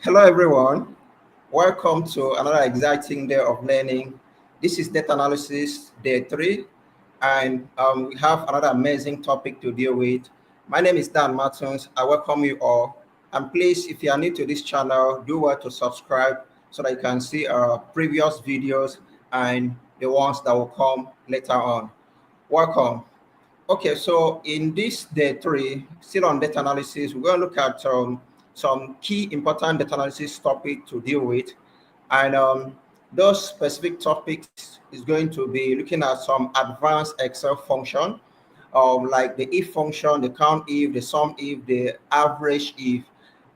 Hello, everyone. Welcome to another exciting day of learning. This is data analysis day three, and we have another amazing topic to deal with. My name is Dan Martins. I welcome you all. And please, if you are new to this channel, do well to subscribe so that you can see our previous videos and the ones that will come later on. Welcome. Okay, so in this day three, still on data analysis, we're going to look at some key important data analysis topic to deal with. And those specific topics is going to be looking at some advanced Excel function, like the if function, the count if, the sum if, the average if.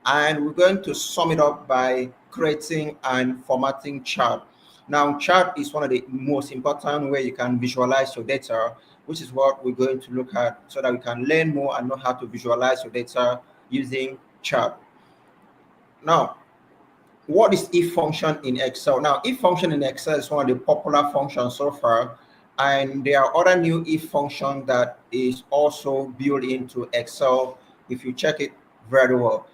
And we're going to sum it up by creating and formatting chart. Now, chart is one of the most important way you can visualize your data, which is what we're going to look at so that we can learn more and know how to visualize your data using chart. Now, what is if function in Excel? Now, if function in Excel is one of the popular functions so far, and there are other new if function that is also built into Excel if you check it very well.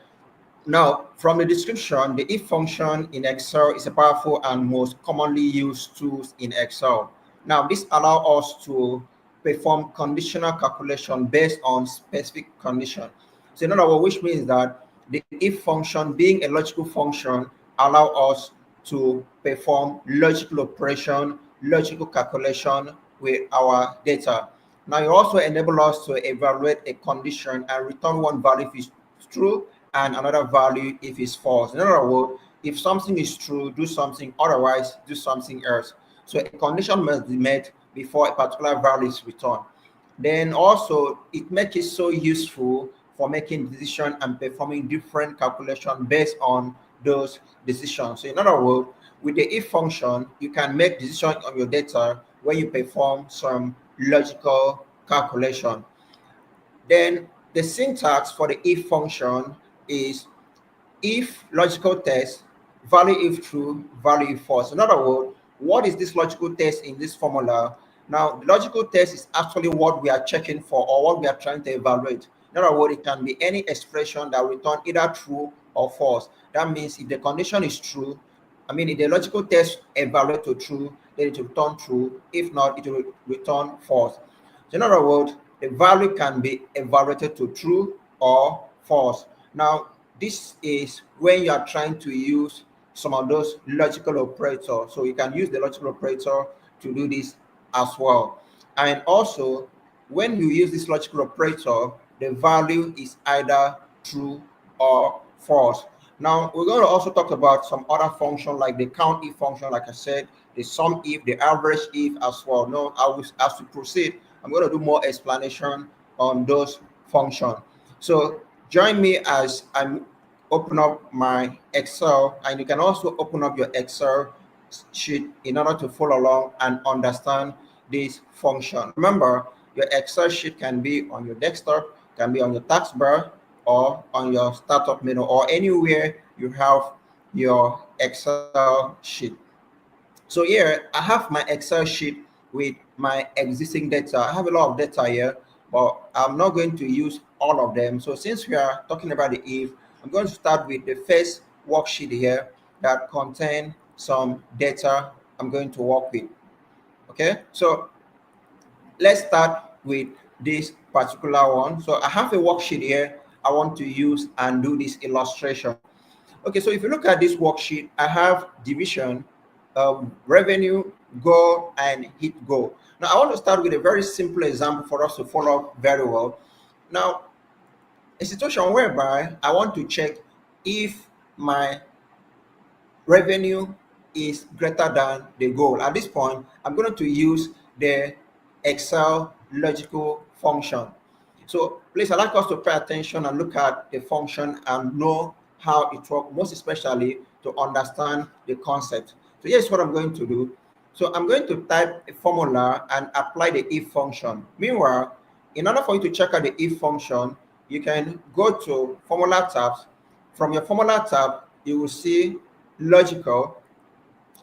Now, from the description, the if function in Excel is a powerful and most commonly used tools in Excel. Now, this allows us to perform conditional calculation based on specific condition. So in other words, which means that the if function being a logical function allow us to perform logical operation, logical calculation with our data. Now, it also enable us to evaluate a condition and return one value if it's true and another value if it's false. In other words, if something is true, do something, otherwise do something else. So a condition must be met before a particular value is returned. Then also it makes it so useful for making decision and performing different calculation based on those decisions. So in other words, with the if function, you can make decisions on your data when you perform some logical calculation. Then the syntax for the if function is if logical test, value if true, value if false. In other words, what is this logical test in this formula? Now, the logical test is actually what we are checking for or what we are trying to evaluate. In other words, it can be any expression that return either true or false. That means if the condition is true, if the logical test evaluate to true, then it will return true. If not, it will return false. So in other words, the value can be evaluated to true or false. Now, this is when you are trying to use some of those logical operators. So you can use the logical operator to do this as well. And also, when you use this logical operator, the value is either true or false. Now, we're going to also talk about some other function like the count if function, like I said, the sum if, the average if as well. Now, as we proceed, I'm going to do more explanation on those functions. So join me as I'm open up my Excel, and you can also open up your Excel sheet in order to follow along and understand this function. Remember, your Excel sheet can be on your desktop, can be on your taskbar, or on your startup menu, or anywhere you have your Excel sheet. So here I have my Excel sheet with my existing data. I have a lot of data here, but I'm not going to use all of them. So since we are talking about the if, I'm going to start with the first worksheet here that contain some data I'm going to work with. Okay, so let's start with this particular one. So I have a worksheet here I want to use and do this illustration. Okay, so if you look at this worksheet, I have division, revenue, goal, and hit goal. Now, I want to start with a very simple example for us to follow up very well. Now, a situation whereby I want to check if my revenue is greater than the goal. At this point, I'm going to use the Excel logical function. So please, I'd like us to pay attention and look at the function and know how it works, most especially to understand the concept. So here's what I'm going to do. So I'm going to type a formula and apply the if function. Meanwhile, in order for you to check out the if function, you can go to formula tabs. From your formula tab, you will see logical.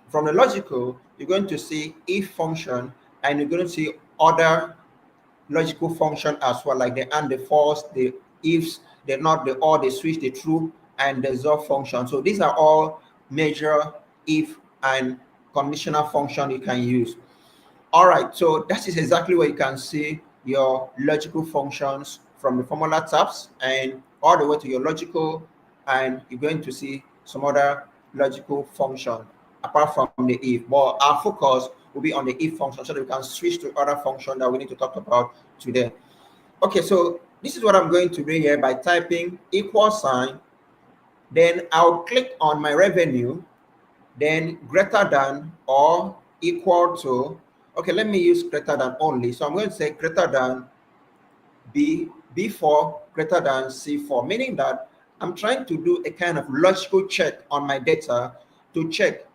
From the logical, you're going to see if function, and you're going to see other logical function as well, like the and, the false, the ifs, the not, the or, the switch, the true, and the sub function. So these are all major if and conditional function you can use. All right, so that is exactly where you can see your logical functions from the formula tabs and all the way to your logical, and you're going to see some other logical function apart from the if. But our focus will be on the if function so that we can switch to other function that we need to talk about today. Okay, so this is what I'm going to do here by typing equal sign. Then I'll click on my revenue, then greater than or equal to, okay, let me use greater than only. So I'm going to say greater than B4 greater than C4, meaning that I'm trying to do a kind of logical check on my data to check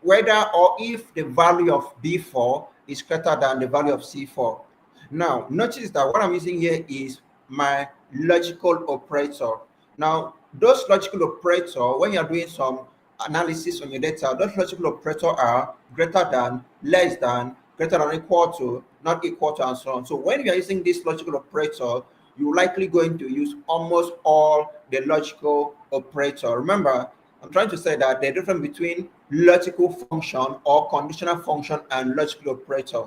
whether or if the value of B4 is greater than the value of C4. Now, notice that what I'm using here is my logical operator. Now, those logical operator, when you're doing some analysis on your data, those logical operator are greater than, less than, greater than, equal to, not equal to, and so on. So when you're using this logical operator, you're likely going to use almost all the logical operator. Remember, I'm trying to say that the difference between logical function or conditional function and logical operator.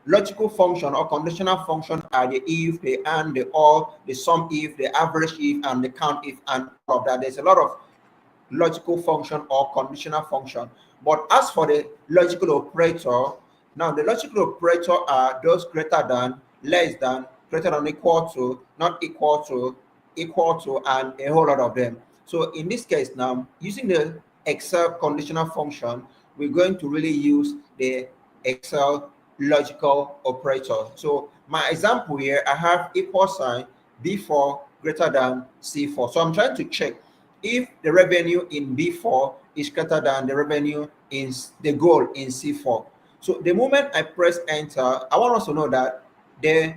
Logical function or conditional function are the if, the and, the or, the sum if, the average if, and the count if, and all of that. There's a lot of logical function or conditional function. But as for the logical operator, now the logical operator are those greater than, less than, greater than, equal to, not equal to, and a whole lot of them. So in this case now, using the Excel conditional function, we're going to really use the Excel logical operator. So my example here, I have equal sign B4 greater than C4. So I'm trying to check if the revenue in B4 is greater than the revenue in the goal in C4. So the moment I press enter, I want us to know that the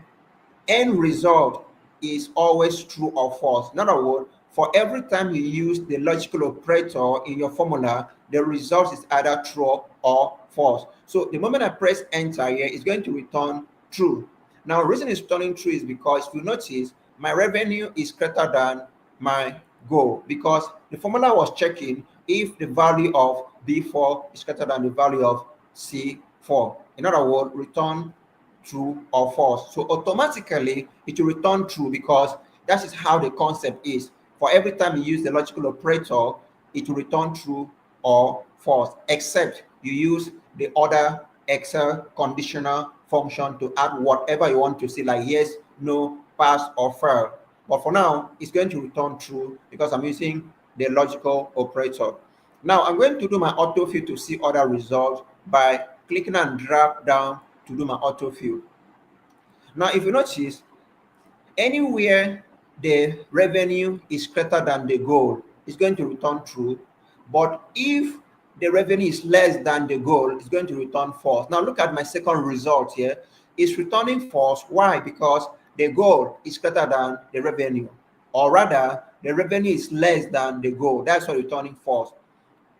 end result is always true or false. In other words, for every time you use the logical operator in your formula, the result is either true or false. So the moment I press enter here, it's going to return true. Now, the reason it's returning true is because if you notice, my revenue is greater than my goal because the formula was checking if the value of B4 is greater than the value of C4. In other words, return true or false. So automatically it will return true because that is how the concept is. For every time you use the logical operator, it will return true or false, except you use the other Excel conditional function to add whatever you want to see, like yes, no, pass, or fail. But for now, it's going to return true because I'm using the logical operator. Now I'm going to do my autofill to see other results by clicking and drag down to do my autofill. Now, if you notice, anywhere the revenue is greater than the goal, it's going to return true. But if the revenue is less than the goal, it's going to return false. Now, look at my second result here. It's returning false. Why? Because the goal is greater than the revenue, or rather, the revenue is less than the goal. That's why returning false.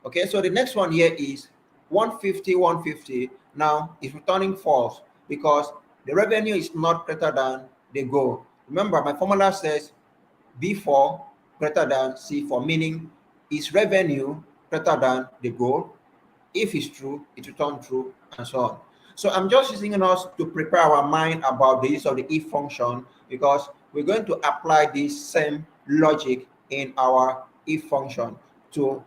Okay, so the next one here is 150, 150. Now it's returning false because the revenue is not greater than the goal. Remember, my formula says B4 greater than C4, meaning is revenue greater than the goal. If it's true, it returns true, and so on. So I'm just using us to prepare our mind about the use of the if function because we're going to apply this same logic in our if function to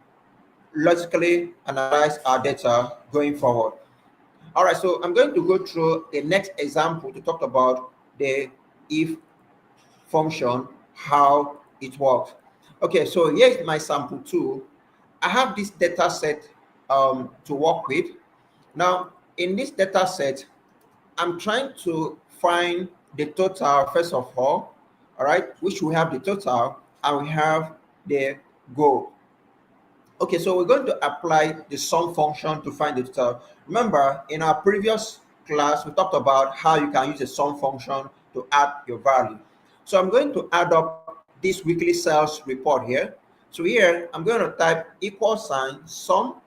logically analyze our data going forward. All right, so I'm going to go through the next example to talk about the if function, how it works. Okay, so here's my sample two. I have this data set to work with. Now, in this data set, I'm trying to find the total first of all right, which we have the total and we have the goal. Okay, so we're going to apply the sum function to find the total. Remember, in our previous class, we talked about how you can use a sum function to add your value. So I'm going to add up this weekly sales report here. So here, I'm going to type equal sign sum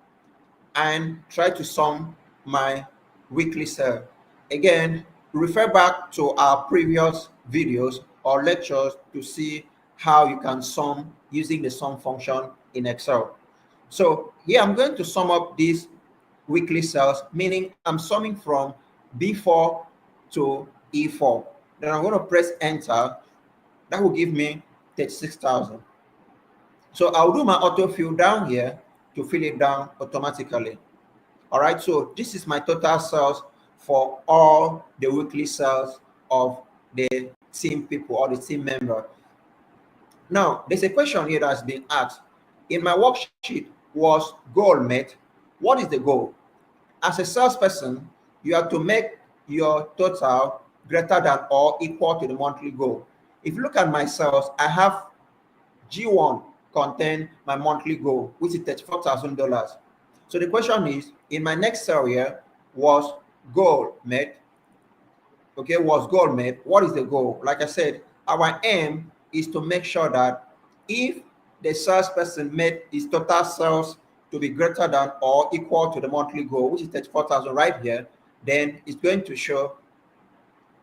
and try to sum my weekly sale. Again, refer back to our previous videos or lectures to see how you can sum using the sum function in Excel. So here I'm going to sum up these weekly sales, meaning I'm summing from B4 to E4. Then I'm going to press enter. That will give me 36,000. So I'll do my autofill down here to fill it down automatically. All right, so this is my total sales for all the weekly sales of the team people or the team member. Now, there's a question here that's been asked. In my worksheet, was goal met? What is the goal? As a salesperson, you have to make your total greater than or equal to the monthly goal. If you look at my sales, I have G1 contain my monthly goal, which is $34,000. So the question is, in my next cell here, was goal met? Okay, was goal met? What is the goal? Like I said, our aim is to make sure that if the salesperson made his total sales to be greater than or equal to the monthly goal, which is 34,000 right here, then it's going to show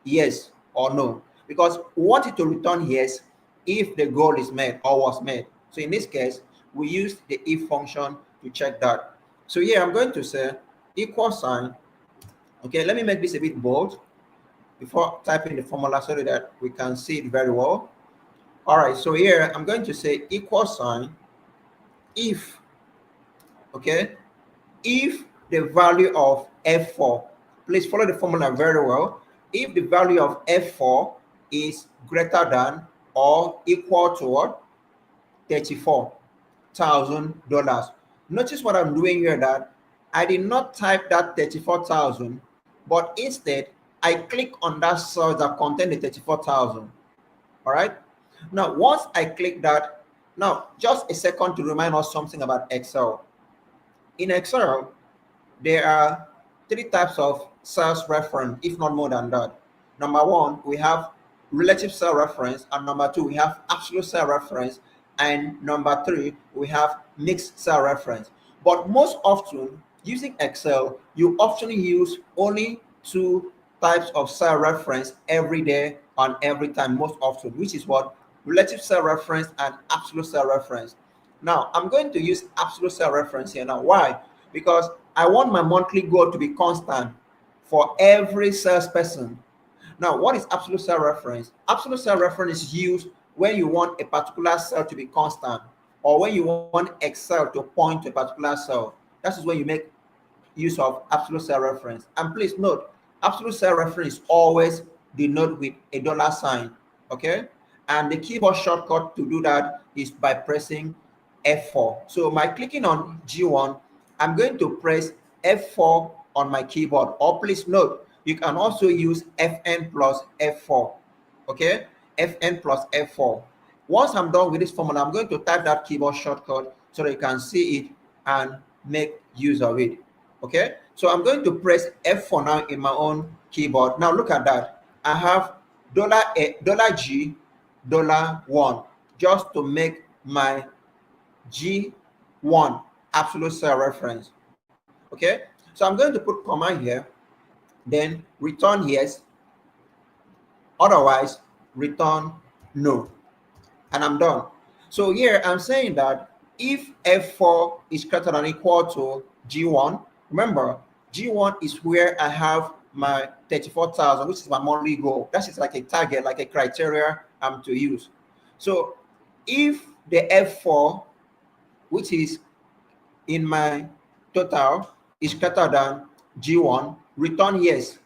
yes or no, because we want it to return yes if the goal is met or was met. So in this case, we use the if function to check that. So here I'm going to say equal sign. Okay, let me make this a bit bold before typing the formula so that we can see it very well. All right, so here I'm going to say equal sign if, okay, if the value of F4, please follow the formula very well. If the value of F4 is greater than or equal to what? $34,000. Notice what I'm doing here, that I did not type that 34,000, but instead I click on that cell that contain the 34,000. All right. Now, once I click that, now just a second to remind us something about Excel. In Excel, there are three types of sales reference, if not more than that. Number one, we have relative cell reference, and number two, we have absolute cell reference, and number three, we have mixed cell reference. But most often, using Excel, you often use only two types of cell reference every day and every time, most often, which is what? Relative cell reference and absolute cell reference. Now, I'm going to use absolute cell reference here. Now, why? Because I want my monthly goal to be constant for every salesperson. Now, what is absolute cell reference? Absolute cell reference is used when you want a particular cell to be constant, or when you want Excel to point to a particular cell. That is when you make use of absolute cell reference. And please note, absolute cell reference is always denoted with a dollar sign. Okay, and the keyboard shortcut to do that is by pressing F4. So by clicking on G1, I'm going to press F4 on my keyboard. Or please note, you can also use Fn plus F4. Okay, Fn plus F4. Once I'm done with this formula, I'm going to type that keyboard shortcut so that you can see it and make use of it. Okay, so I'm going to press F4 now in my own keyboard. Now look at that. I have $G, $1, just to make my G1 absolute cell reference. Okay, so I'm going to put comma here, then return yes, otherwise return no, and I'm done. So here I'm saying that if F4 is greater than or equal to G1, remember G1 is where I have my 34,000, which is my monthly goal. That is like a target, like a criteria I'm to use. So if the F4, which is in my total, is greater than G1, return yes,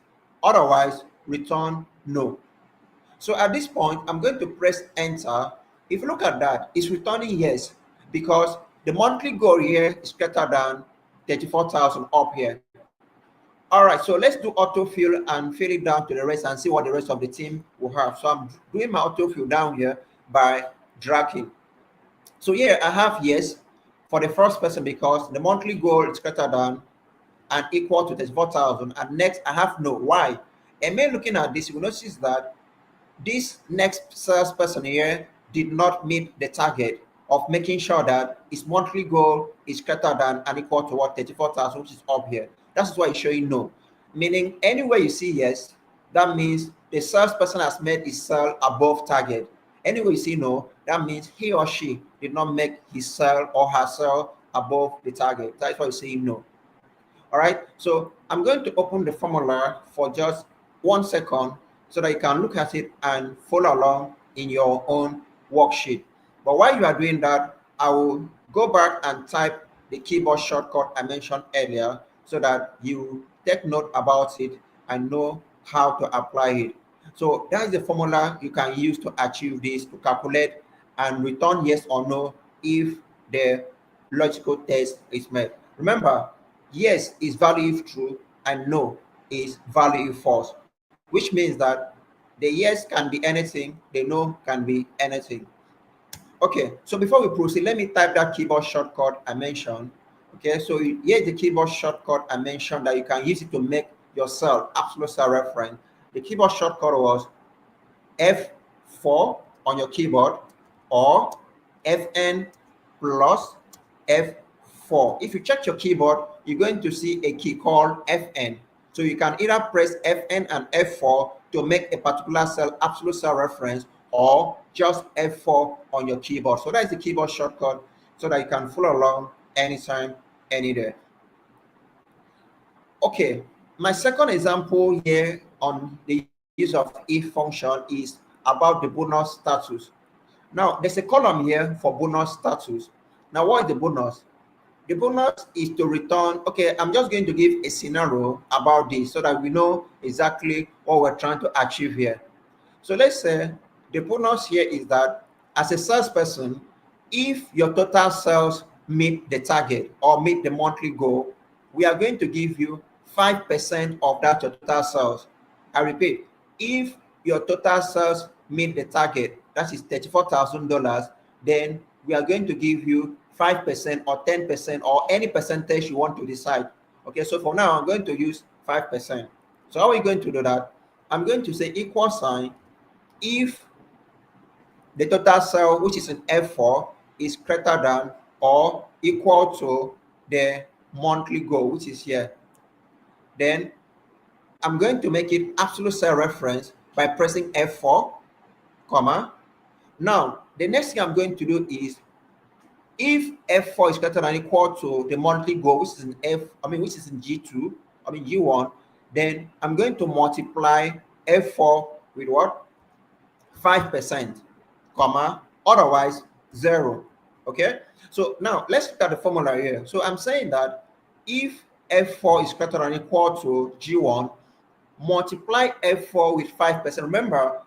otherwise return no. So at this point, I'm going to press enter. If you look at that, it's returning yes, because the monthly goal here is greater than 34,000 up here. All right, so let's do autofill and fill it down to the rest and see what the rest of the team will have. So I'm doing my autofill down here by dragging. So here I have yes for the first person because the monthly goal is greater than and equal to 34,000. And next I have no. Why? And when looking at this, you will notice that this next salesperson here did not meet the target of making sure that his monthly goal is greater than and equal to what? 34,000, which is up here. That's why it's showing no. Meaning anywhere you see yes, that means the salesperson has made his sale above target. Anyway, you see no, that means he or she did not make his cell or her cell above the target. That's why you say no. All right, so I'm going to open the formula for just 1 second so that you can look at it and follow along in your own worksheet. But while you are doing that, I will go back and type the keyboard shortcut I mentioned earlier so that you take note about it and know how to apply it. So that is the formula you can use to achieve this, to calculate and return yes or no if the logical test is met. Remember, yes is value if true and no is value if false, which means that the yes can be anything, the no can be anything. Okay, so before we proceed, let me type that keyboard shortcut I mentioned. Okay, so here's the keyboard shortcut I mentioned that you can use it to make your cell absolute cell reference. The keyboard shortcut was F4 on your keyboard or Fn plus F4. If you check your keyboard, you're going to see a key called Fn. So you can either press Fn and F4 to make a particular cell absolute cell reference or just F4 on your keyboard. So that is the keyboard shortcut so that you can follow along anytime, any day. Okay, my second example here on the use of if function is about the bonus status. Now, there's a column here for bonus status. Now, what is the bonus? The bonus is to return, okay, I'm just going to give a scenario about this so that we know exactly what we're trying to achieve here. So let's say the bonus here is that as a salesperson, if your total sales meet the target or meet the monthly goal, we are going to give you 5% of that your total sales. I repeat, if your total sales meet the target, that is $34,000, then we are going to give you 5% or 10% or any percentage you want to decide. Okay, so for now, I'm going to use 5%. So how are we going to do that? I'm going to say equal sign if the total cell, which is in F4, is greater than or equal to the monthly goal, which is here. Then I'm going to make it absolute cell reference by pressing F4, comma. Now, the next thing I'm going to do is if F4 is greater than equal to the monthly goal, which is in which is in G2, G1, then I'm going to multiply F4 with what? 5%, comma, otherwise 0. Okay, so now let's look at the formula here. So I'm saying that if F4 is greater than equal to G1, multiply F4 with 5%. Remember,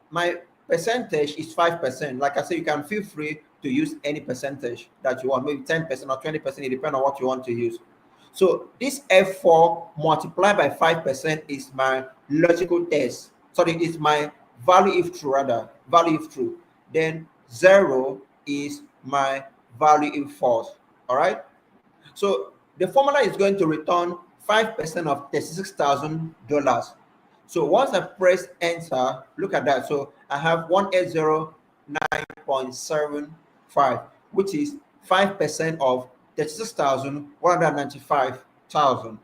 my percentage is 5%. Like I said, you can feel free to use any percentage that you want, maybe 10% or 20%, it depends on what you want to use. So this F4 multiplied by 5% is my logical test. Sorry, it's my value if true, rather, value if true. Then 0 is my value if false. All right. So the formula is going to return 5% of $36,000. So once I press enter, look at that. So I have 1809.75, which is 5% of 36,195,000.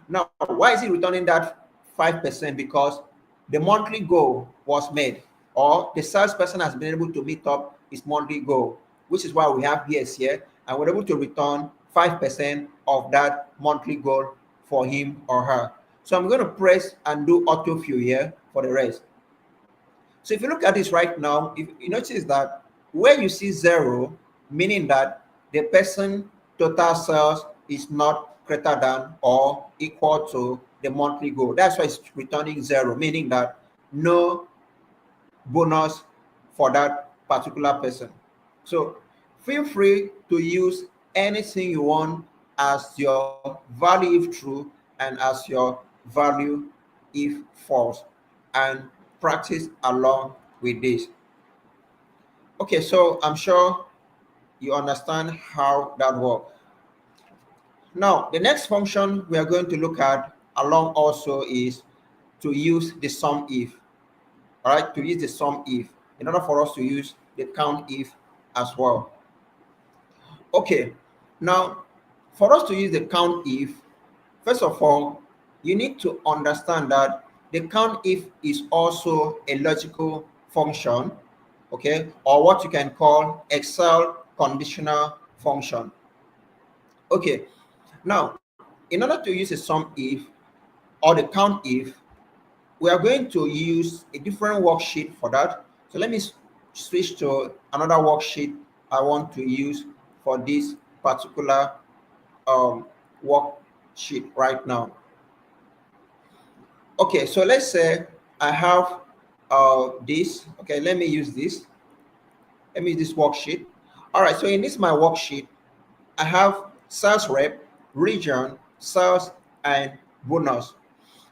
Now, why is it returning that 5%? Because the monthly goal was made, or the salesperson has been able to meet up his monthly goal, which is why we have yes here, and we're able to return 5% of that monthly goal for him or her. So I'm going to press and do autofill here for the rest. So if you look at this right now, if you notice that where you see 0, meaning that the person total sales is not greater than or equal to the monthly goal. That's why it's returning 0, meaning that no bonus for that particular person. So feel free to use anything you want as your value if true and as your value if false, and practice along with this. Okay, so I'm sure you understand how that works. Now, the next function we are going to look at along also is to use the sum if. All right, to use the sum if in order for us to use the count if as well. Okay, now for us to use the count if, first of all, you need to understand that the count if is also a logical function. okay, or what you can call Excel conditional function. Okay, now in order to use a sum if or the count if, we are going to use a different worksheet for that. So let me switch to another worksheet I want to use for this particular um, worksheet right now. Okay, so let's say I have this. Okay, let me use this. Let me use this worksheet. All right, so in this my worksheet, I have sales rep, region, sales, and bonus.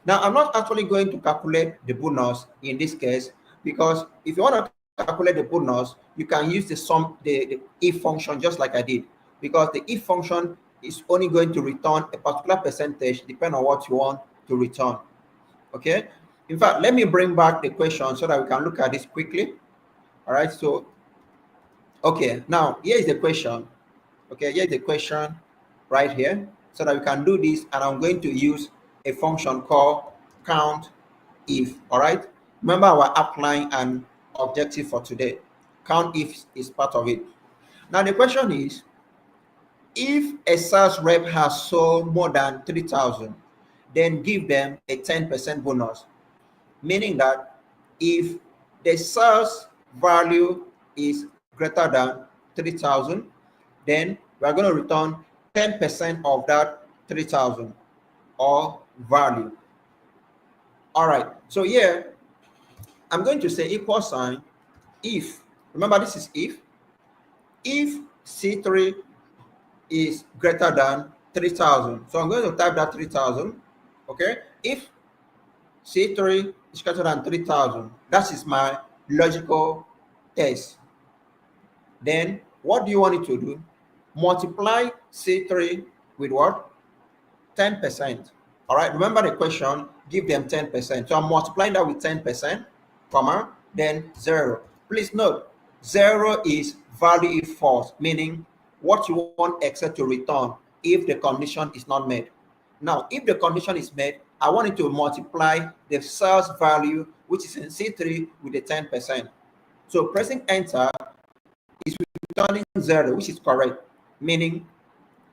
Now, I'm not actually going to calculate the bonus in this case, because if you want to calculate the bonus, you can use the if function just like I did, because the if function is only going to return a particular percentage depending on what you want to return. Okay. In fact, let me bring back the question so that we can look at this quickly. All right. So, okay, now here is the question. Okay, here's the question right here, so that we can do this, and I'm going to use a function called count if. All right, remember our outline and objective for today. Count if is part of it. Now the question is, if a sales rep has sold more than 3,000, then give them a 10% bonus, meaning that if the sales value is greater than 3,000, then we are going to return 10% of that 3,000 or value. All right, so here I'm going to say equal sign if. Remember, this is if C3 is greater than 3,000. So I'm going to type that 3,000. Okay, if C3 is greater than 3,000, that is my logical test. Then what do you want it to do? Multiply C3 with what? 10%. All right, remember the question, give them 10%. So I'm multiplying that with 10%, comma, then 0. Please note, 0 is value if false, meaning what you want Excel to return if the condition is not met. Now, if the condition is met, I want it to multiply the sales value, which is in C3, with the 10%. So pressing enter is returning 0, which is correct, meaning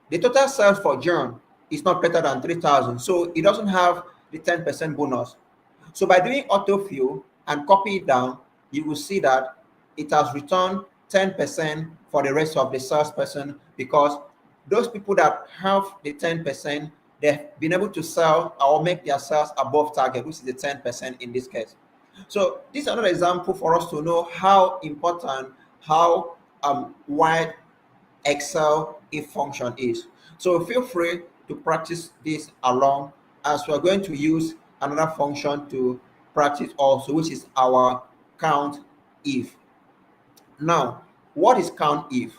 the total sales for John is not greater than 3,000, so it doesn't have the 10% bonus. So by doing autofill and copy it down, you will see that it has returned 10% for the rest of the salesperson, because those people that have the 10%, they've been able to sell or make their sales above target, which is the 10% in this case. So this is another example for us to know how important, how wide Excel if function is. So feel free to practice this along, as we're going to use another function to practice also, which is our count if. Now, what is count if?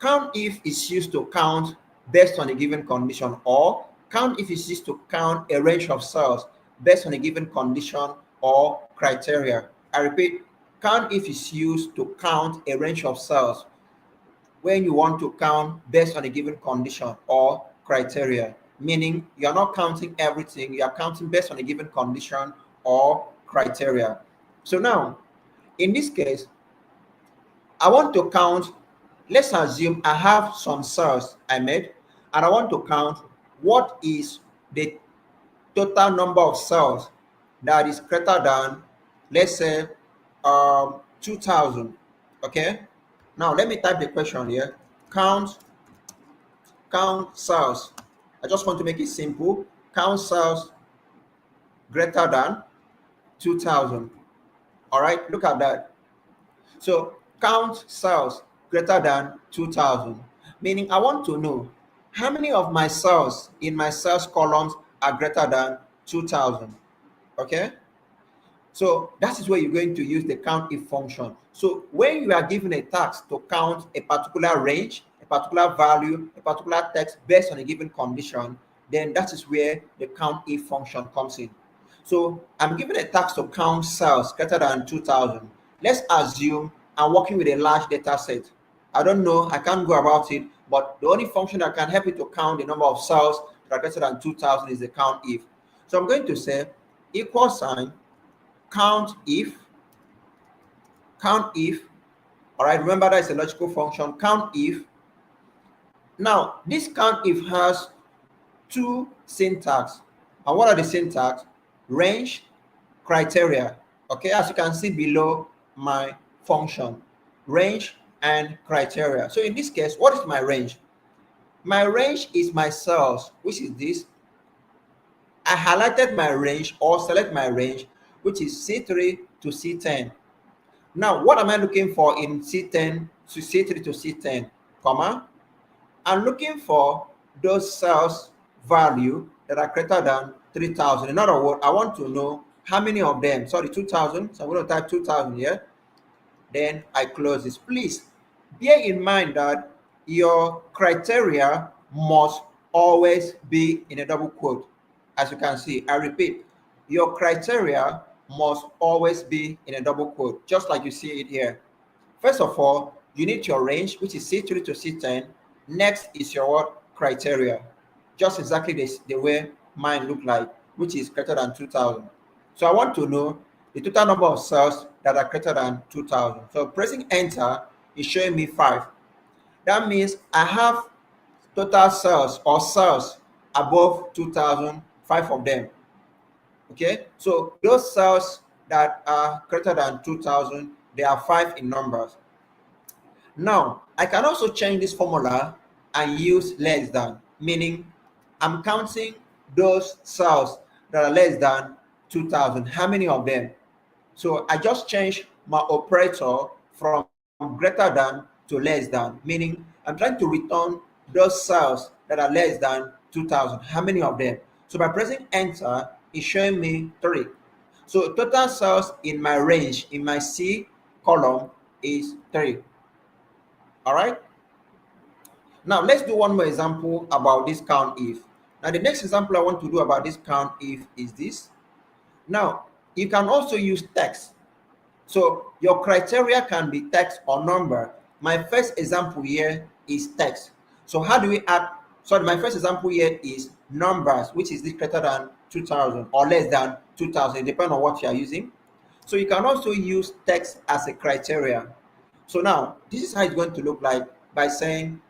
Count if is used to count based on a given condition, or count if is used to count a range of cells based on a given condition or criteria. I repeat, count if is used to count a range of cells when you want to count based on a given condition or criteria, meaning you are not counting everything, you are counting based on a given condition or criteria. So now, in this case, I want to count, let's assume I have some cells I made, and I want to count what is the total number of cells that is greater than, let's say, 2,000. Okay, now let me type the question here. Count cells. I just want to make it simple. Count cells greater than 2,000. All right, look at that. So count cells greater than 2,000, meaning I want to know how many of my cells in my cells columns are greater than 2,000. Okay, so that is where you're going to use the count if function. So when you are given a task to count a particular range, a particular value, a particular text based on a given condition, then that is where the count if function comes in. So I'm given a task to count cells greater than 2,000. Let's assume I'm working with a large data set. I don't know, I can't go about it, but the only function that can help me to count the number of cells that are greater than 2,000 is the count if. So I'm going to say equal sign count if, count if. All right, remember that is a logical function, count if. Now, this count if has two syntax. And what are the syntax? Range, criteria. Okay, as you can see below my function, range and criteria. So in this case, what is my range? My range is my cells, which is this. I highlighted my range or select my range, which is C3 to C10. Now, what am I looking for in C10 to C3 to C10, comma? I'm looking for those cells value that are greater than 3,000. In other words, I want to know how many of them, sorry, 2,000. So I'm going to type 2,000 here. Then I close this. Please bear in mind that your criteria must always be in a double quote. As you can see, I repeat, your criteria must always be in a double quote, just like you see it here. First of all, you need your range, which is C3 to C10. Next is your what? Criteria. Just exactly the way mine look like, which is greater than 2,000. So I want to know the total number of cells that are greater than 2,000. So pressing enter is showing me 5. That means I have total cells or cells above 2,000, 5 of them. Okay, so those cells that are greater than 2,000, they are 5 in numbers. Now, I can also change this formula and use less than, meaning I'm counting those cells that are less than 2,000. How many of them? So I just change my operator from greater than to less than, meaning I'm trying to return those cells that are less than 2,000. How many of them? So by pressing enter, it's showing me 3. So total cells in my range, in my C column, is 3. All right. Now let's do one more example about this count if. Now the next example I want to do about this count if is this. Now you can also use text. So your criteria can be text or number. My first example here is text. So how do we add? Sorry, my first example here is numbers, which is this greater than 2,000 or less than 2,000, depending on what you are using. So you can also use text as a criteria. So now this is how it's going to look like by saying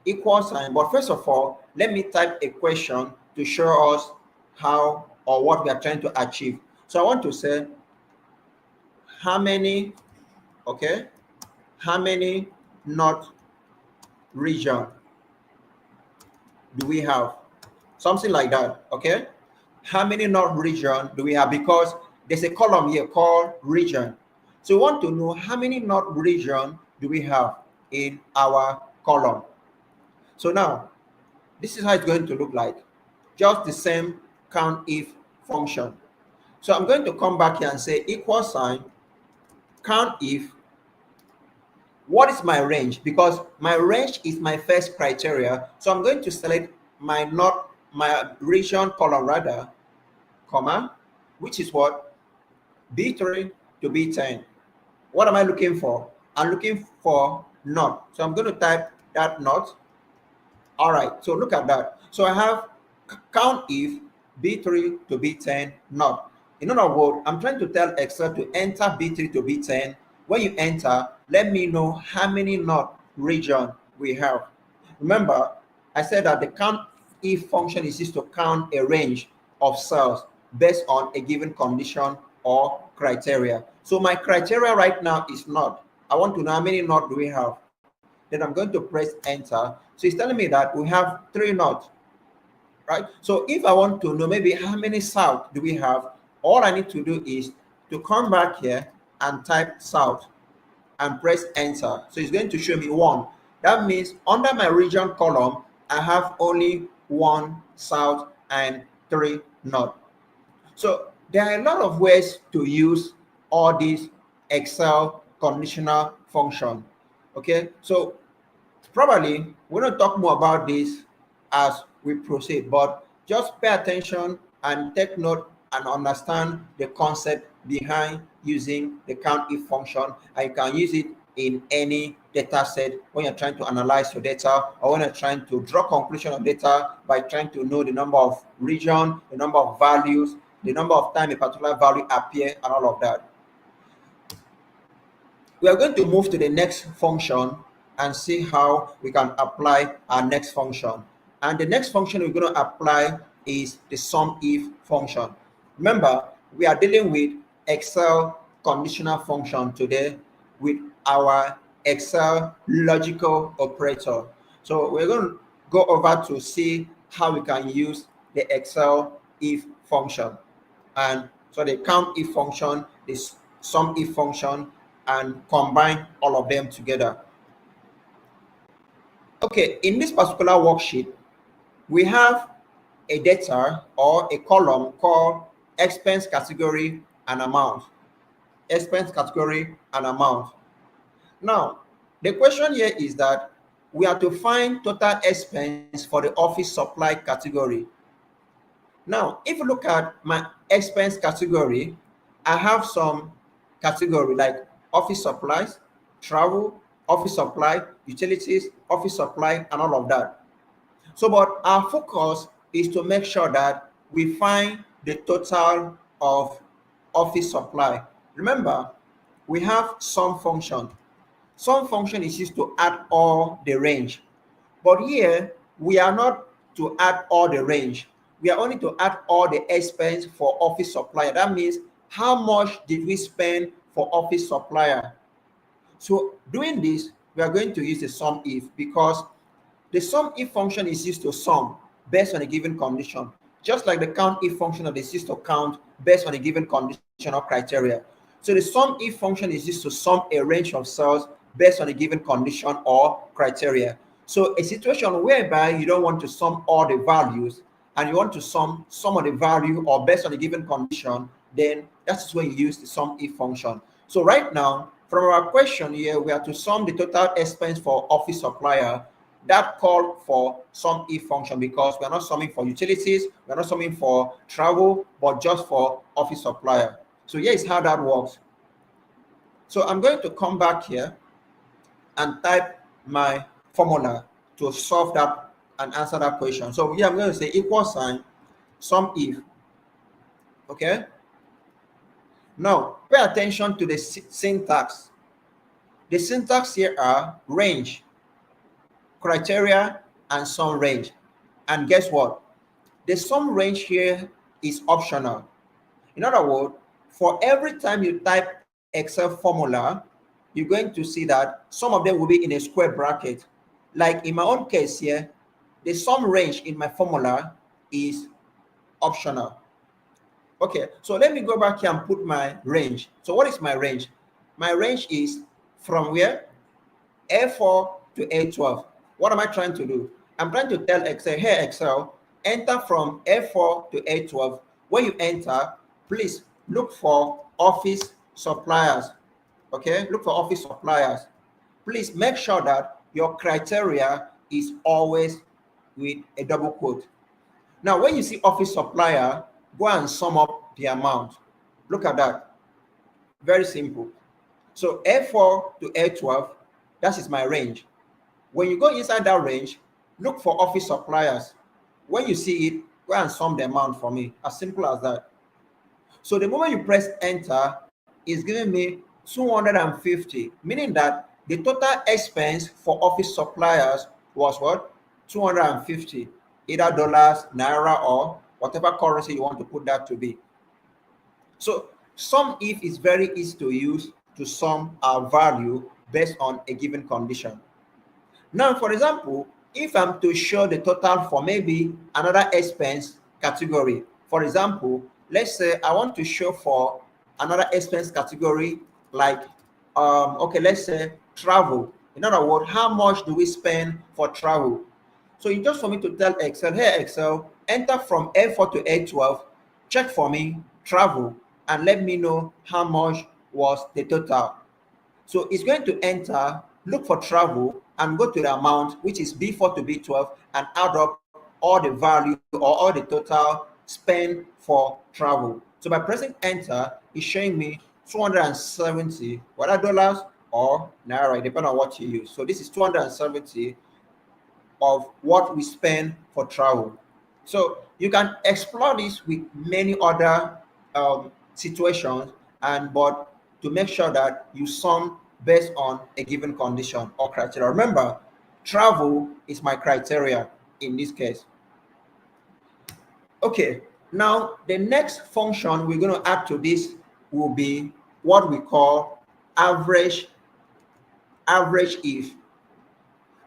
equal sign. But first of all, let me type a question to show us how or what we are trying to achieve. So I want to say how many, okay, how many not region do we have? Something like that, okay? How many not region do we have? Because there's a column here called region. So we want to know how many not region do we have in our column. So now, this is how it's going to look like. Just the same count if function. So I'm going to come back here and say equal sign, count if. What is my range? Because my range is my first criteria. So I'm going to select my not my region column rather, comma, which is what? B3 to B10. What am I looking for? I'm looking for not. So I'm going to type that not. All right, so look at that. So I have count if B3 to B10 not. In other words, I'm trying to tell Excel to enter B3 to B10. When you enter, let me know how many not region we have. Remember, I said that the count if function is used to count a range of cells based on a given condition or criteria. So my criteria right now is not. I want to know how many not do we have. Then I'm going to press enter. So it's telling me that we have 3 not, right? So if I want to know maybe how many south do we have, all I need to do is to come back here and type south and press enter. So it's going to show me 1. That means under my region column, I have only 1 south and 3 north. So there are a lot of ways to use all these Excel conditional function. Okay, so probably we're going to talk more about this as we proceed, but just pay attention and take note and understand the concept behind using the count if function. And you can use it in any data set when you're trying to analyze your data or when you're trying to draw conclusion of data by trying to know the number of region, the number of values, the number of time a particular value appear, and all of that. we are going to move to the next function and see how we can apply our next function. And the next function we're going to apply is the sum if function. Remember, we are dealing with Excel conditional function today with our Excel logical operator. So we're going to go over to see how we can use the Excel if function. And so the count if function, the sum if function, and combine all of them together. Okay, in this particular worksheet, we have a data or a column called expense category and amount. Expense category and amount. Now, the question here is that we are to find total expense for the office supply category. Now, if you look at my expense category, I have some category like office supplies, travel, office supply, utilities, office supply, and all of that. So, but our focus is to make sure that we find the total of office supply. Remember, we have sum function. Sum function is used to add all the range. But here, we are not to add all the range. We are only to add all the expense for office supplier. That means how much did we spend for office supplier? So doing this, we are going to use the sum if, because the sum if function is used to sum based on a given condition, just like the count if function is used to count based on a given condition or criteria. So the sum if function is used to sum a range of cells based on a given condition or criteria. So a situation whereby you don't want to sum all the values and you want to sum some of the value or based on a given condition, then that's when you use the sum if function. So right now, from our question here, we have to sum the total expense for office supplier. That call for sum if function, because we are not summing for utilities, we are not summing for travel, but just for office supplier. So here is how that works. So I'm going to come back here and type my formula to solve that and answer that question. So here I'm going to say equal sign sum if. Okay. Now pay attention to the syntax. The syntax here are range, criteria, and sum range. And guess what? The sum range here is optional. In other words, for every time you type Excel formula, you're going to see that some of them will be in a square bracket. Like in my own case here, the sum range in my formula is optional. Okay, so let me go back here and put my range. So what is my range? My range is from where? A4 to A12. What am I trying to do? I'm trying to tell Excel, hey Excel, enter from A4 to A12. When you enter, please look for office suppliers. Okay, look for office suppliers. Please make sure that your criteria is always with a double quote. Now, when you see office supplier, go and sum up the amount. Look at that. Very simple. So A4 to A12, that is my range. When you go inside that range, look for office suppliers. When you see it, go and sum the amount for me. As simple as that. So the moment you press enter, it's giving me 250, meaning that the total expense for office suppliers was what? 250, either dollars, naira, or whatever currency you want to put that to be. So sum if is very easy to use to sum our value based on a given condition. Now, for example, if I'm to show the total for maybe another expense category, for example, let's say I want to show for another expense category like, okay, let's say travel. In other words, how much do we spend for travel? So it's just for me to tell Excel, hey Excel, enter from A4 to A12, check for me travel, and let me know how much was the total. So it's going to enter, look for travel, and go to the amount, which is B4 to B12, and add up all the value or all the total spent for travel. So by pressing enter, it's showing me 270, whether dollars or naira, depending on what you use. So this is 270 of what we spend for travel. So you can explore this with many other situations, and but to make sure that you sum based on a given condition or criteria. Remember, travel is my criteria in this case. Okay, now the next function we're going to add to this will be what we call average if.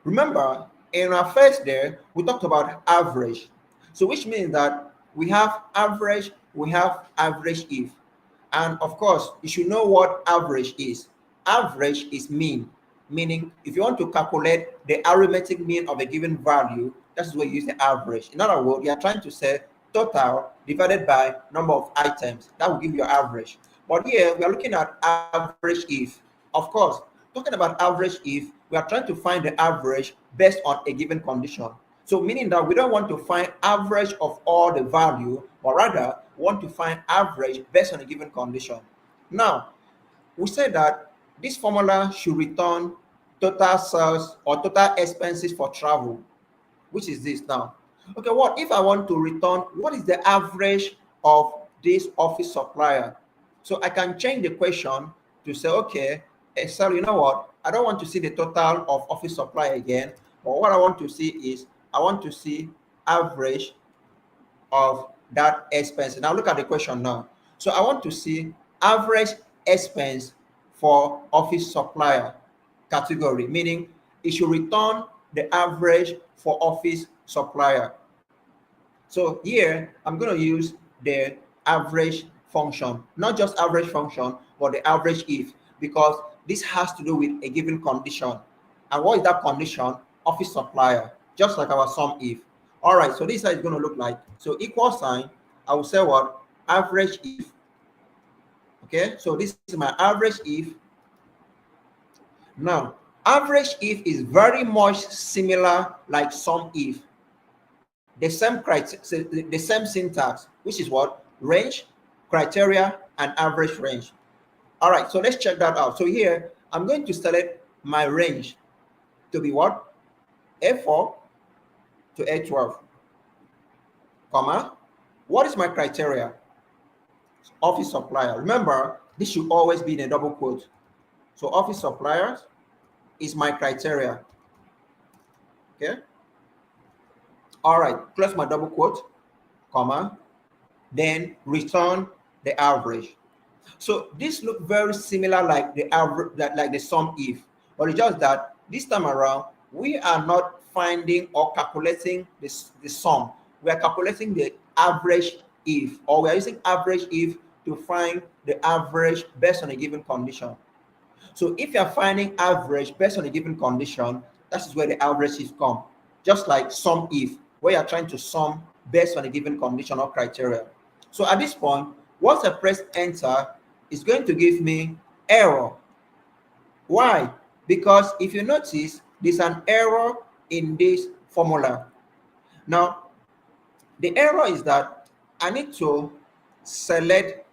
Remember, in our first there, we talked about average. So which means that we have average if. And of course, you should know what average is. Average is mean, meaning if you want to calculate the arithmetic mean of a given value, that's where you use the average. In other words, you are trying to say total divided by number of items. That will give you your average. But here we are looking at average if. Of course, talking about average if, we are trying to find the average based on a given condition. So meaning that we don't want to find average of all the value, but rather we want to find average based on a given condition. Now, we said that this formula should return total sales or total expenses for travel, which is this now. Okay, what if I want to return what is the average of this office supplier? So I can change the question to say, okay, Excel, you know what? I don't want to see the total of office supply again, but what I want to see is I want to see average of that expense. Now look at the question now. So I want to see average expense for office supplier category, meaning it should return the average for office supplier. So here I'm going to use the average function, not just average function, but the average if, because this has to do with a given condition. And what is that condition? Office supplier, just like our sum if. All right, so this is how it's going to look like. So equal sign, I will say what? Average if. Okay, so this is my average if. Now, average if is very much similar like sum if. The same criteria, the same syntax, which is what? Range, criteria, and average range. All right, so let's check that out. So here, I'm going to select my range to be what? A4 to A12, comma. What is my criteria? Office supplier. Remember, this should always be in a double quote. So office suppliers is my criteria. Okay. All right, close my double quote, comma, then return the average. So this look very similar like the average, like the sum if, but it's just that this time around we are not finding or calculating the sum. We are calculating the average if, or we are using average if to find the average based on a given condition. So if you are finding average based on a given condition, that is where the average if come. Just like sum if, where you are trying to sum based on a given condition or criteria. So at this point, once I press enter, it's going to give me error. Why? Because if you notice, there's an error in this formula. Now, the error is that I need to select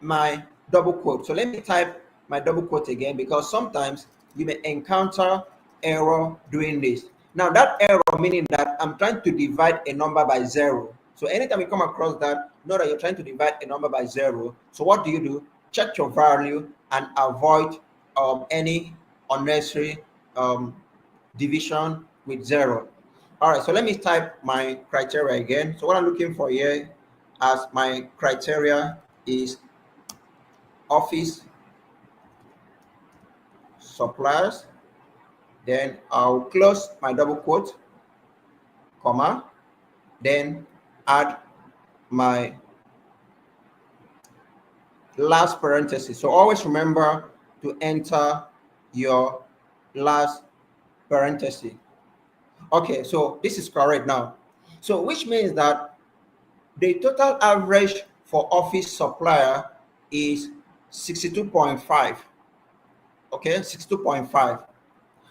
my double quote. So let me type my double quote again, because sometimes you may encounter error doing this. Now that error meaning that I'm trying to divide a number by 0. So anytime you come across that, know that you're trying to divide a number by 0. So what do? Check your value and avoid any unnecessary division with 0. All right, so let me type my criteria again. So what I'm looking for here as my criteria is office suppliers. Then I'll close my double quote, comma, then add my last parenthesis. So always remember to enter your last parenthesis. Okay, so this is correct now. So which means that the total average for office supplier is 62.5. Okay, 62.5.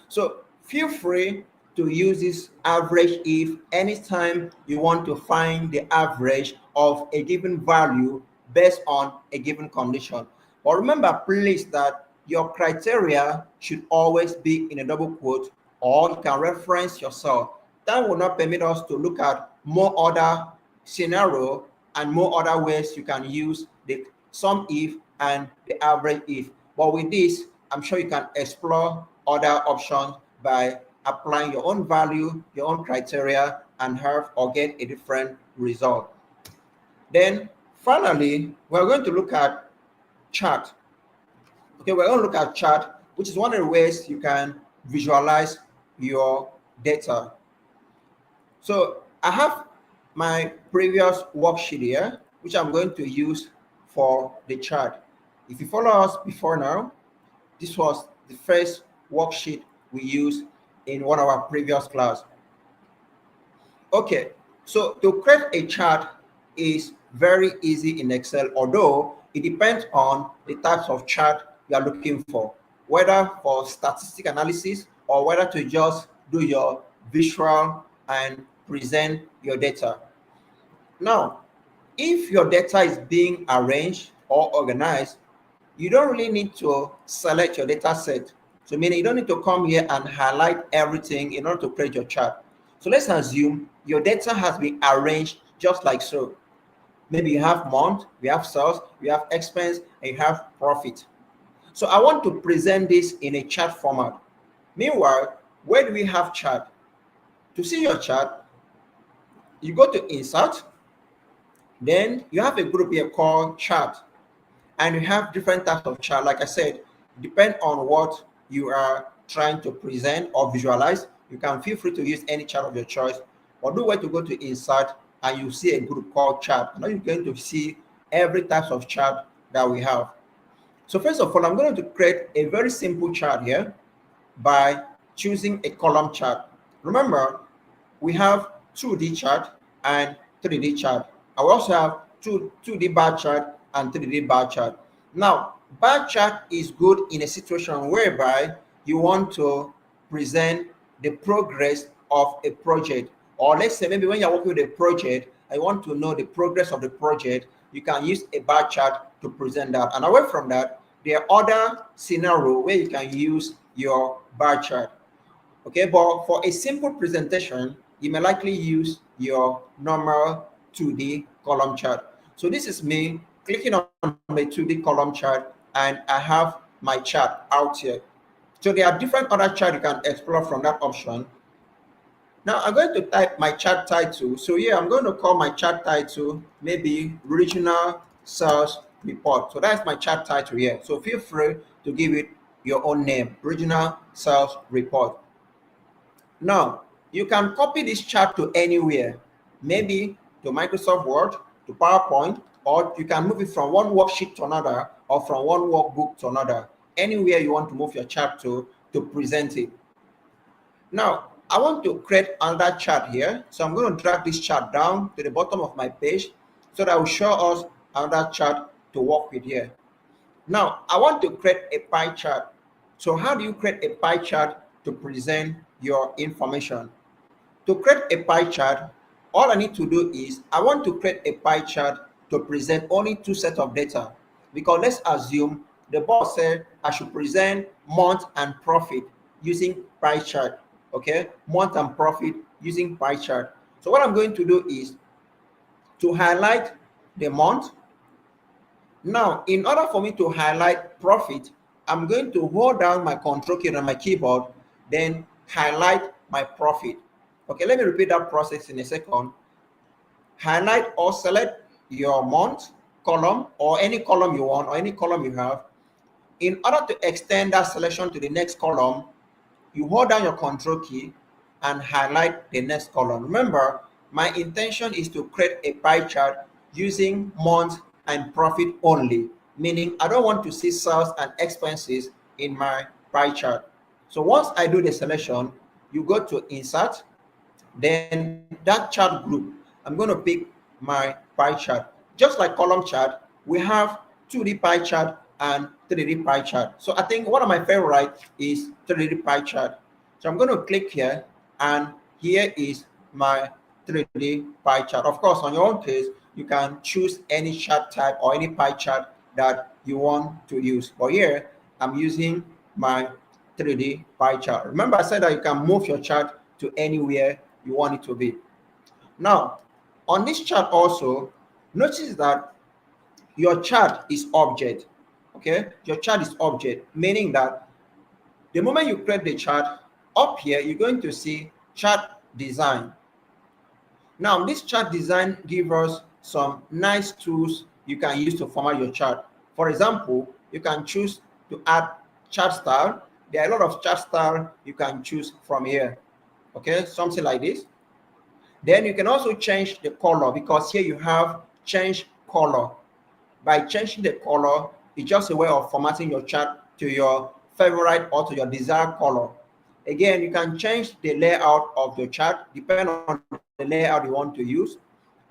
So feel free to use this average if anytime you want to find the average of a given value based on a given condition. But remember, please, that your criteria should always be in a double quote, or you can reference yourself. That will not permit us to look at more other scenario and more other ways you can use the sum if and the average if. But with this, I'm sure you can explore other options by applying your own value, your own criteria, and have or get a different result. Then finally, we're going to look at chart. Okay, we're going to look at chart, which is one of the ways you can visualize your data. So I have my previous worksheet here, which I'm going to use for the chart. If you follow us before now, this was the first worksheet we used in one of our previous class. Okay, so to create a chart is very easy in Excel, although it depends on the types of chart you are looking for, whether for statistic analysis or whether to just do your visual and present your data. Now, if your data is being arranged or organized, you don't really need to select your data set. So meaning you don't need to come here and highlight everything in order to create your chart. So let's assume your data has been arranged just like so. Maybe you have month, we have sales, we have expense, and you have profit. So I want to present this in a chart format. Meanwhile, where do we have chart? To see your chart, you go to insert, then you have a group here called chart. And you have different types of chart. Like I said, depend on what you are trying to present or visualize. You can feel free to use any chart of your choice, or do where to go to insert and you see a group called chart. Now you're going to see every type of chart that we have. So first of all, I'm going to create a very simple chart here by choosing a column chart. Remember, we have 2D chart and 3D chart. I also have 2D bar chart and 3D bar chart. Now, bar chart is good in a situation whereby you want to present the progress of a project. Or let's say maybe when you're working with a project, I want to know the progress of the project, you can use a bar chart to present that. And away from that, there are other scenarios where you can use your bar chart. Okay, but for a simple presentation, you may likely use your normal 2D column chart. So this is me clicking on my 2D column chart, and I have my chart out here. So there are different other charts you can explore from that option. Now I'm going to type my chart title. So here I'm going to call my chart title maybe regional sales report. So that's my chart title here. So feel free to give it your own name, regional sales report. Now, you can copy this chart to anywhere, maybe to Microsoft Word, to PowerPoint, or you can move it from one worksheet to another or from one workbook to another, anywhere you want to move your chart to present it. Now, I want to create another chart here. So I'm going to drag this chart down to the bottom of my page so that will show us another chart to work with here. Now, I want to create a pie chart. So how do you create a pie chart to present your information? To create a pie chart, all I need to do is I want to create a pie chart to present only two sets of data. Because let's assume the boss said I should present month and profit using pie chart. Okay, month and profit using pie chart. So what I'm going to do is to highlight the month. Now, in order for me to highlight profit, I'm going to hold down my control key on my keyboard, then highlight my profit. Okay, let me repeat that process in a second. Highlight or select your month column or any column you want or any column you have. In order to extend that selection to the next column, you hold down your control key and highlight the next column. Remember, my intention is to create a pie chart using month and profit only, meaning I don't want to see sales and expenses in my pie chart. So once I do the selection, you go to insert, then that chart group, I'm going to pick my pie chart. Just like column chart, we have 2D pie chart and 3D pie chart. So I think one of my favorite is 3D pie chart. So I'm going to click here, and here is my 3D pie chart. Of course, on your own case, you can choose any chart type or any pie chart that you want to use. But here, I'm using my 3D pie chart. Remember, I said that you can move your chart to anywhere you want it to be. Now, on this chart also, notice that your chart is object. Okay, your chart is object, meaning that the moment you create the chart, up here you're going to see chart design. Now this chart design gives us some nice tools you can use to format your chart. For example, you can choose to add chart style. There are a lot of chart style you can choose from here. Okay, something like this. Then you can also change the color, because here you have change color. By changing the color, it's just a way of formatting your chart to your favorite or to your desired color. Again, you can change the layout of your chart depending on the layout you want to use.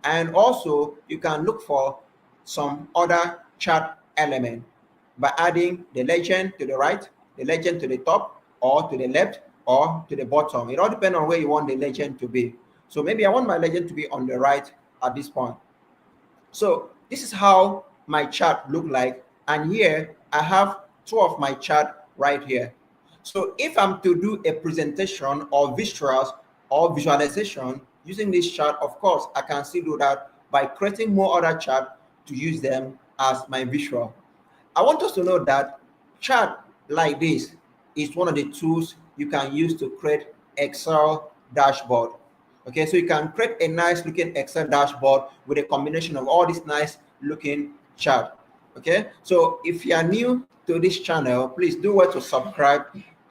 And also you can look for some other chart element by adding the legend to the right, the legend to the top, or to the left, or to the bottom. It all depends on where you want the legend to be. So maybe I want my legend to be on the right at this point. So this is how my chart look like. And here I have two of my chart right here. So if I'm to do a presentation or visuals or visualization using this chart, of course, I can still do that by creating more other chart to use them as my visual. I want us to know that chart like this is one of the tools you can use to create Excel dashboard. Okay, so you can create a nice looking Excel dashboard with a combination of all these nice looking chart. Okay, so if you are new to this channel, please do well to subscribe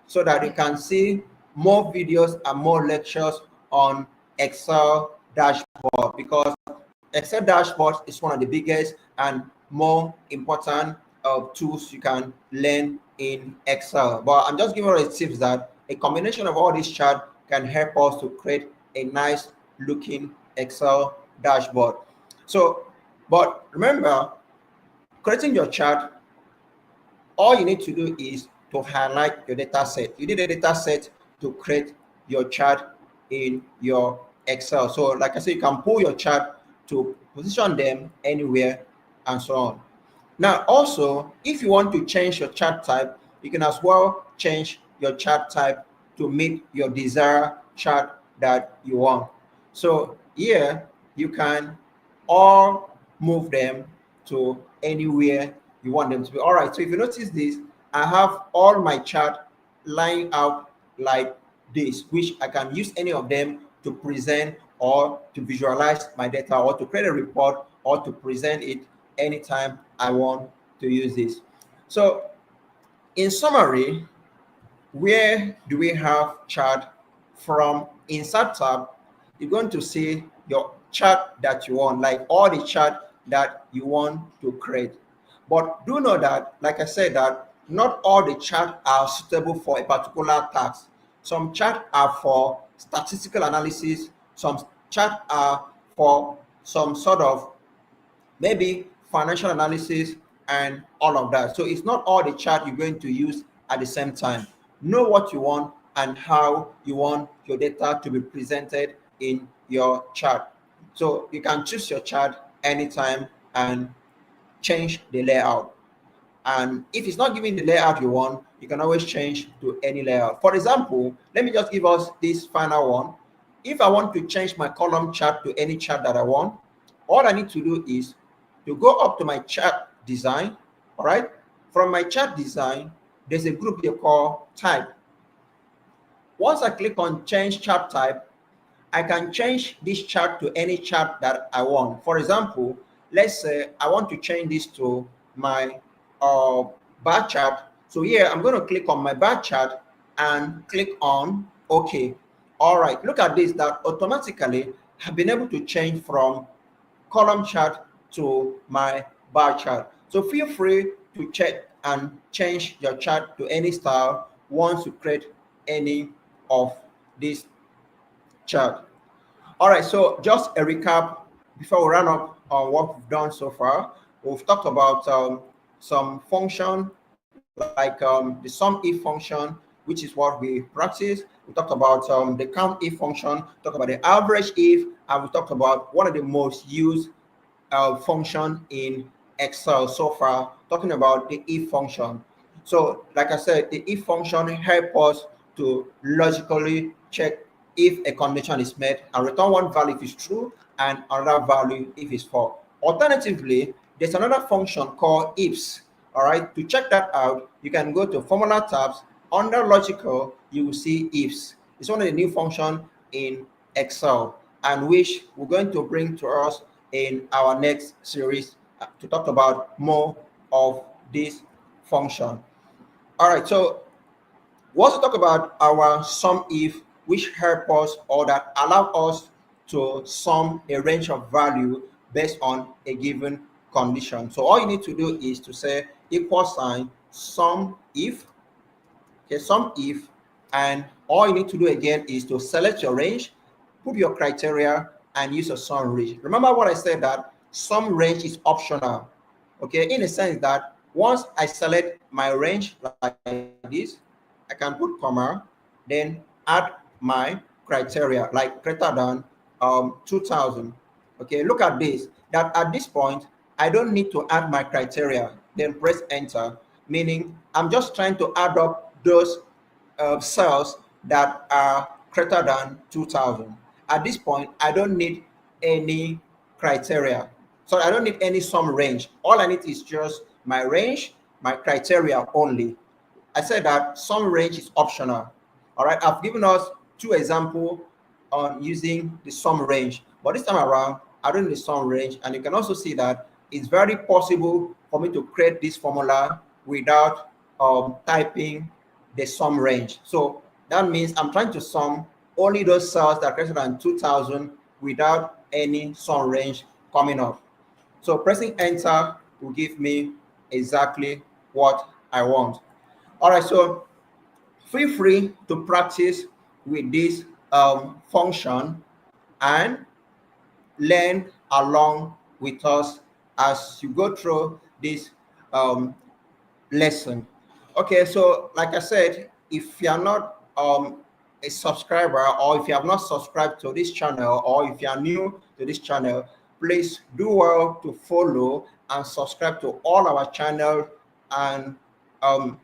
so that you can see more videos and more lectures on Excel dashboard, because Excel dashboard is one of the biggest and more important tools you can learn in Excel. But I'm just giving you tips that a combination of all these charts can help us to create a nice looking Excel dashboard. So, but remember, creating your chart, all you need to do is to highlight your data set. You need a data set to create your chart in your Excel. So like I said, you can pull your chart to position them anywhere and so on. Now also, if you want to change your chart type, you can as well change your chart type to meet your desired chart that you want. So here you can all move them to anywhere you want them to be. All right, so if you notice this, I have all my chart lying out like this, which I can use any of them to present or to visualize my data or to create a report or to present it anytime I want to use this. So in summary, where do we have chart? From insert tab, you're going to see your chart that you want, like all the chart that you want to create. But do know that, like I said, that not all the charts are suitable for a particular task. Some charts are for statistical analysis, some charts are for some sort of maybe financial analysis and all of that. So it's not all the chart you're going to use at the same time. Know what you want and how you want your data to be presented in your chart. So you can choose your chart anytime and change the layout. And if it's not giving the layout you want, you can always change to any layout. For example, let me just give us this final one. If I want to change my column chart to any chart that I want, all I need to do is to go up to my chart design. All right, from my chart design, there's a group here called type. Once I click on change chart type, I can change this chart to any chart that I want. For example, let's say I want to change this to my bar chart. So here I'm going to click on my bar chart and click on OK. All right, look at this, that automatically have been able to change from column chart to my bar chart. So feel free to check and change your chart to any style once you create any of these chart. All right, so just a recap before we run up on what we've done so far. We've talked about some function like the sum if function, which is what we practice. We talked about the count if function, talked about the average if, and we talked about one of the most used function in Excel so far, talking about the if function. So like I said, the if function help us to logically check if a condition is met and return one value if it's true and another value if it's false. Alternatively, there's another function called ifs. All right, to check that out, you can go to Formula tabs. Under Logical, you will see ifs. It's one of the new functions in Excel, and which we're going to bring to us in our next series to talk about more of this function. All right, so we also talk about our sum if, which help us or that allow us to sum a range of value based on a given condition. So all you need to do is to say equal sign sum if, okay, sum if, and all you need to do again is to select your range, put your criteria, and use a sum range. Remember what I said, that sum range is optional, okay, in the sense that once I select my range like this, I can put comma, then add my criteria like greater than 2000. Okay, look at this, that at this point I don't need to add my criteria, then press enter, meaning I'm just trying to add up those cells that are greater than 2000. At this point I don't need any criteria, so I don't need any sum range. All I need is just my range, my criteria only. I said that sum range is optional. All right, I've given us two examples on using the sum range, but this time around I don't need the sum range, and you can also see that it's very possible for me to create this formula without typing the sum range. So that means I'm trying to sum only those cells that are greater than 2000 without any sum range coming up. So pressing enter will give me exactly what I want. All right, so feel free to practice with this function and learn along with us as you go through this um, lesson. Okay, so like I said, if you are not a subscriber, or if you have not subscribed to this channel, or if you are new to this channel, please do well to follow and subscribe to all our channel, and um,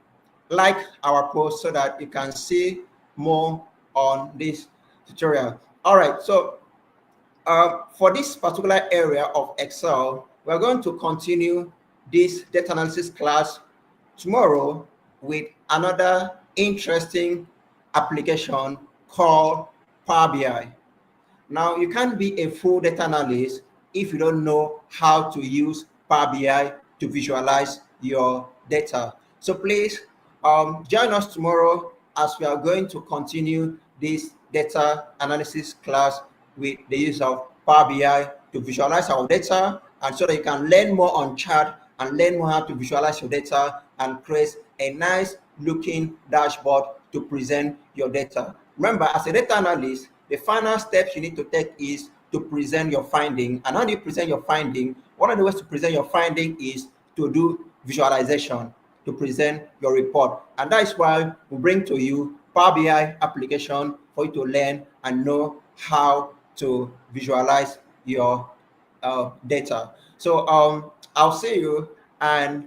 like our post so that you can see more on this tutorial. All right, so for this particular area of Excel, we're going to continue this data analysis class tomorrow with another interesting application called Power BI. Now, you can't be a full data analyst if you don't know how to use Power BI to visualize your data. So please join us tomorrow as we are going to continue this data analysis class with the use of Power BI to visualize our data, and so that you can learn more on chart and learn more how to visualize your data and create a nice looking dashboard to present your data. Remember, as a data analyst, the final steps you need to take is to present your finding. And how do you present your finding? One of the ways to present your finding is to do visualization, to present your report. And that is why we bring to you Power BI application for you to learn and know how to visualize your data. So I'll see you, and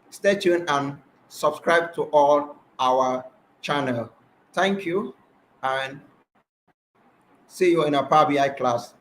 stay tuned and subscribe to all our channel. Thank you, and see you in our Power BI class.